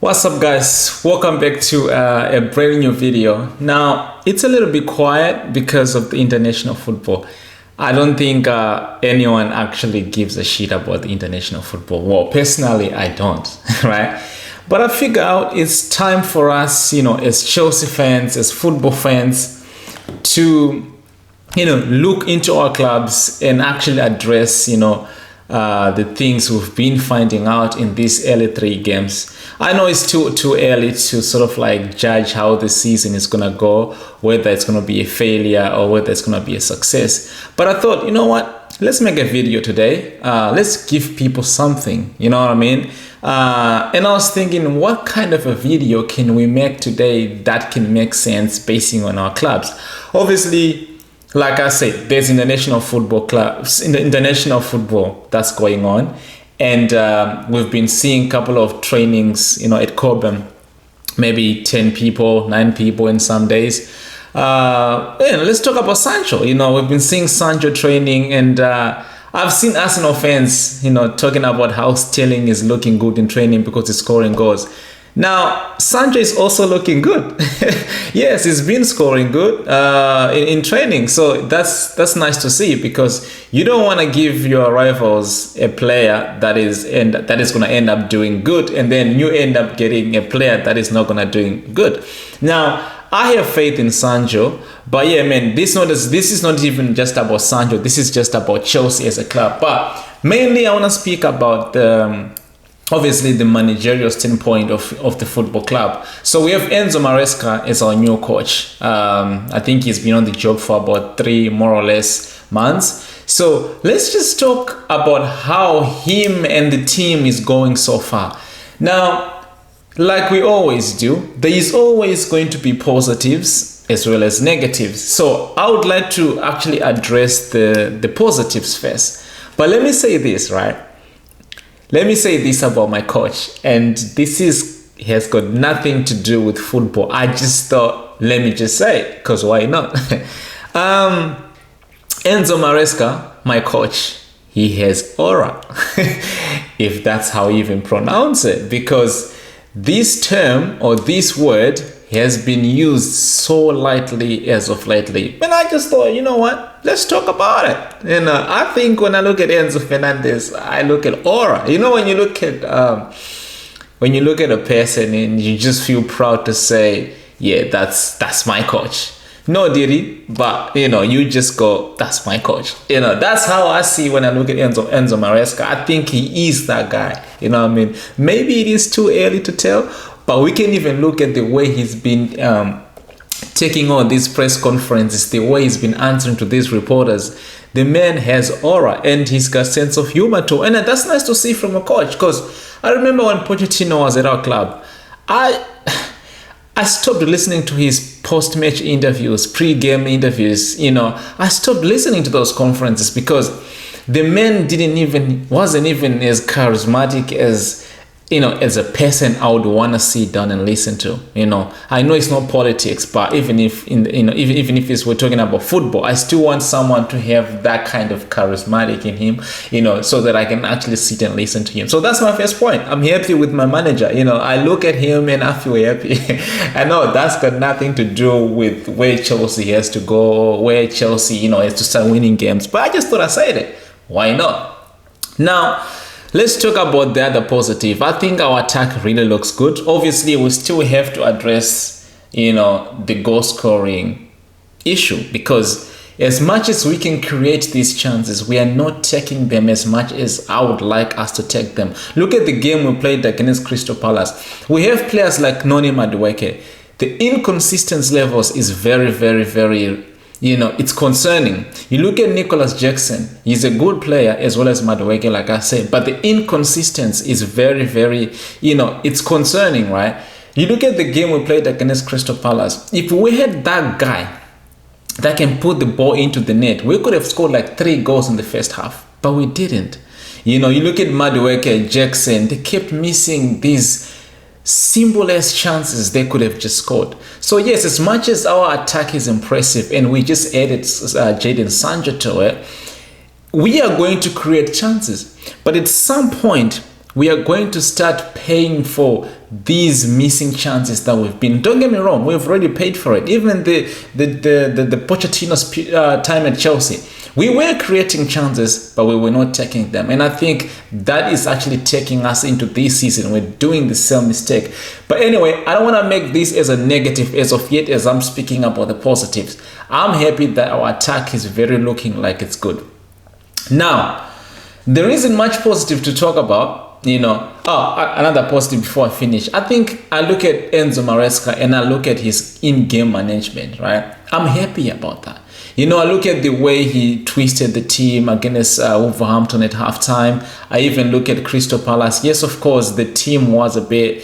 What's up, guys? Welcome back to a brand new video. Now it's a little bit quiet because of the international football. I don't think anyone actually gives a shit about the international football. Well, personally I don't. Right? But I figure out it's time for us, as Chelsea fans, as football fans, to look into our clubs and actually address the things we've been finding out in these early 3 games. I know it's too early to sort of like judge how the season is gonna go, whether it's gonna be a failure or whether it's gonna be a success. But I thought, you know what? Let's make a video today. Let's give people something. You know what I mean? And I was thinking, what kind of a video can we make today that can make sense basing on our clubs? Obviously, like I said, there's international football clubs, in the international football that's going on. And we've been seeing a couple of trainings, at Cobham, maybe 10 people, 9 people in some days. Let's talk about Sancho. We've been seeing Sancho training, and I've seen Arsenal fans, talking about how Sterling is looking good in training because he's scoring goals. Now, Sancho is also looking good. Yes, he's been scoring good in training. So that's nice to see, because you don't want to give your rivals a player that is going to end up doing good, and then you end up getting a player that is not going to doing good. Now, I have faith in Sancho, but yeah, man, this is not even just about Sancho. This is just about Chelsea as a club. But mainly, I want to speak about obviously the managerial standpoint of the football club. So we have Enzo Maresca as our new coach. I think he's been on the job for about 3 more or less months. So let's just talk about how him and the team is going so far. Now, like we always do, there is always going to be positives as well as negatives. So I would like to actually address the positives first. But let me say this, right? Let me say this about my coach, and this has got nothing to do with football. I just thought, let me just say it, because why not? Enzo Maresca, my coach, he has aura, if that's how you even pronounce it, because this term or this word has been used so lightly as of lately. And I just thought, you know what? Let's talk about it. I think when I look at Enzo Fernandez, I look at aura. When you look at a person and you just feel proud to say, yeah, that's my coach. No, Diddy, but you just go, that's my coach. That's how I see when I look at Enzo Maresca. I think he is that guy. Maybe it is too early to tell, but we can even look at the way he's been taking on these press conferences, the way he's been answering to these reporters. The man has aura, and he's got sense of humor too. And that's nice to see from a coach, because I remember when Pochettino was at our club, I stopped listening to his post-match interviews, pre-game interviews. I stopped listening to those conferences because the man wasn't even as charismatic as as a person I would want to sit down and listen to. I know it's not politics, but even if even if we're talking about football, I still want someone to have that kind of charismatic in him, so that I can actually sit and listen to him. So that's my first point. I'm happy with my manager. I look at him and I feel happy. I know that's got nothing to do with where Chelsea has to go, where Chelsea, has to start winning games. But I just thought I said it. Why not? Now, let's talk about the other positive. I think our attack really looks good. Obviously, we still have to address, the goal scoring issue, because as much as we can create these chances, we are not taking them as much as I would like us to take them. Look at the game we played against Crystal Palace. We have players like Noni Madueke. The inconsistency levels is very, very, very, it's concerning. You look at Nicholas Jackson, he's a good player as well as Madueke, like I said, but the inconsistency is very, very, it's concerning, right? You look at the game we played against Crystal Palace. If we had that guy that can put the ball into the net, we could have scored like 3 goals in the first half, but we didn't. You look at Madueke, Jackson, they kept missing these simple-as chances they could have just scored. So yes, as much as our attack is impressive and we just added Jadon Sancho to it, we are going to create chances. But at some point, we are going to start paying for these missing chances that we've been. Don't get me wrong, we've already paid for it. Even the Pochettino's time at Chelsea, we were creating chances, but we were not taking them. And I think that is actually taking us into this season. We're doing the same mistake. But anyway, I don't want to make this as a negative as of yet, as I'm speaking about the positives. I'm happy that our attack is very looking like it's good. Now, there isn't much positive to talk about. Another positive before I finish. I think I look at Enzo Maresca and I look at his in-game management, right? I'm happy about that. I look at the way he twisted the team against Wolverhampton at halftime. I even look at Crystal Palace. Yes, of course, the team was a bit...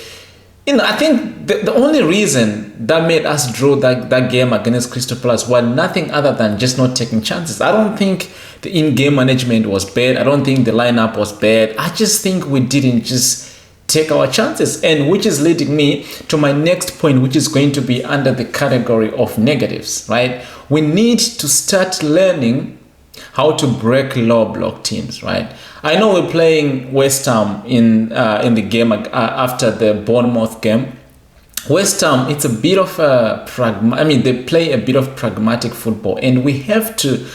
I think the only reason that made us draw that game against Crystal Palace was nothing other than just not taking chances. I don't think the in-game management was bad. I don't think the lineup was bad. I just think we didn't just take our chances, and which is leading me to my next point, which is going to be under the category of negatives, right? We need to start learning how to break low block teams, right? I know we're playing West Ham in the game after the Bournemouth game. West Ham, it's a bit of they play a bit of pragmatic football, and we have to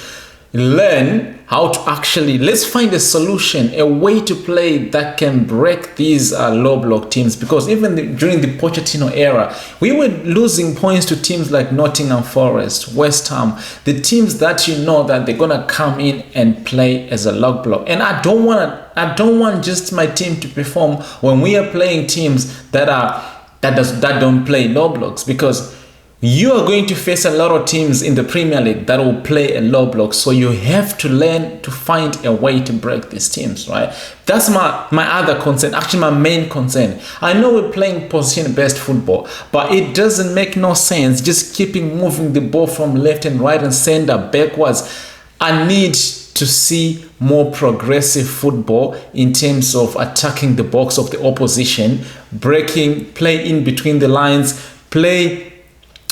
learn how to actually, let's find a solution, a way to play that can break these low block teams, because even during the Pochettino era, we were losing points to teams like Nottingham Forest, West Ham, the teams that that they're gonna come in and play as a low block. And I don't want just my team to perform when we are playing teams that don't play low blocks, because you are going to face a lot of teams in the Premier League that will play a low block. So you have to learn to find a way to break these teams, right? That's my other concern, actually my main concern. I know we're playing position-based football, but it doesn't make no sense just keeping moving the ball from left and right and center backwards. I need to see more progressive football in terms of attacking the box of the opposition, breaking, play in between the lines, play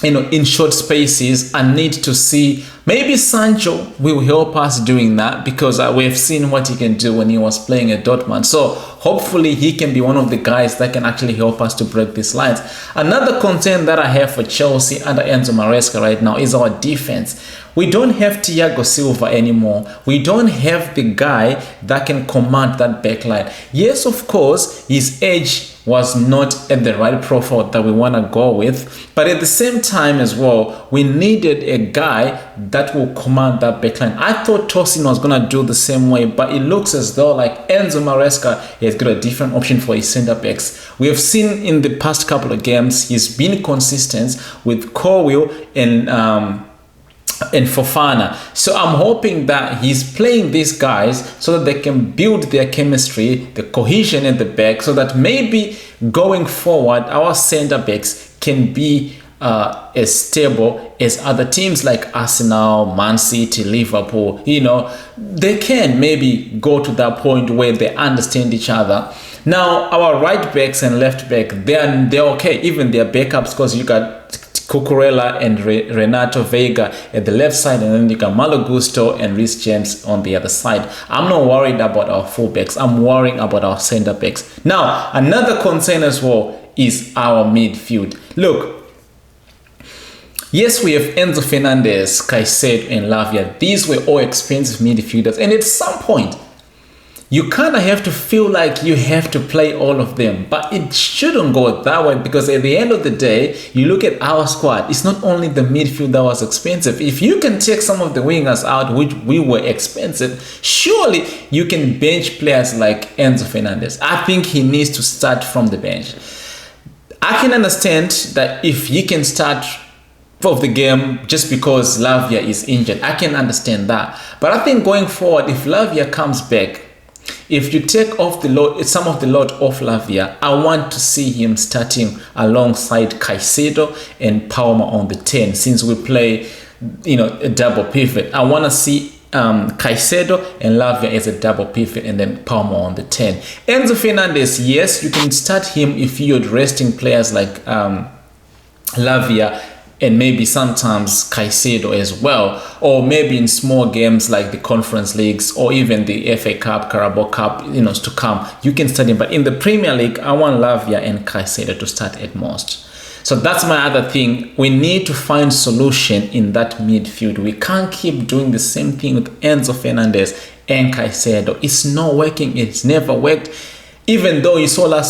in short spaces. I need to see, maybe Sancho will help us doing that, because we've seen what he can do when he was playing at Dortmund. So hopefully he can be one of the guys that can actually help us to break these lines. Another concern that I have for Chelsea under Enzo Maresca right now is our defense. We don't have Thiago Silva anymore. We don't have the guy that can command that back line. Yes, of course, his age was not at the right profile that we want to go with, but at the same time as well, we needed a guy that will command that backline. I thought Tosin was going to do the same way, but it looks as though like Enzo Maresca has got a different option for his center backs. We have seen in the past couple of games, he's been consistent with Colwill and Fofana. So I'm hoping that he's playing these guys so that they can build their chemistry, the cohesion at the back, so that maybe going forward our center backs can be as stable as other teams like Arsenal, Man City, Liverpool. They can maybe go to that point where they understand each other. Now our right backs and left back, they're okay, even their backups, because you got Cucurella and Renato Veiga at the left side, and then you got Malo Gusto and Reece James on the other side. I'm not worried about our fullbacks. I'm worrying about our center backs. Now, another concern as well is our midfield. Look, yes, we have Enzo Fernandez, Caicedo, and Lavia. These were all expensive midfielders, and at some point, you kind of have to feel like you have to play all of them, but it shouldn't go that way, because at the end of the day, you look at our squad, it's not only the midfield that was expensive. If you can take some of the wingers out, which we were expensive, surely you can bench players like Enzo Fernandez. I think he needs to start from the bench. I can understand that if he can start of the game just because Lavia is injured, I can understand that. But I think going forward, if Lavia comes back, if you take off the load, some of the load off Lavia, I want to see him starting alongside Caicedo and Palmer on the 10, since we play, a double pivot. I want to see Caicedo and Lavia as a double pivot, and then Palmer on the 10. Enzo Fernandez, yes, you can start him if you're resting players like Lavia and maybe sometimes Caicedo as well, or maybe in small games like the Conference Leagues or even the FA Cup, Carabao Cup, to come, you can start him. But in the Premier League, I want Lavia and Caicedo to start at most. So that's my other thing. We need to find solution in that midfield. We can't keep doing the same thing with Enzo Fernandez and Caicedo. It's not working. It's never worked. Even though you saw last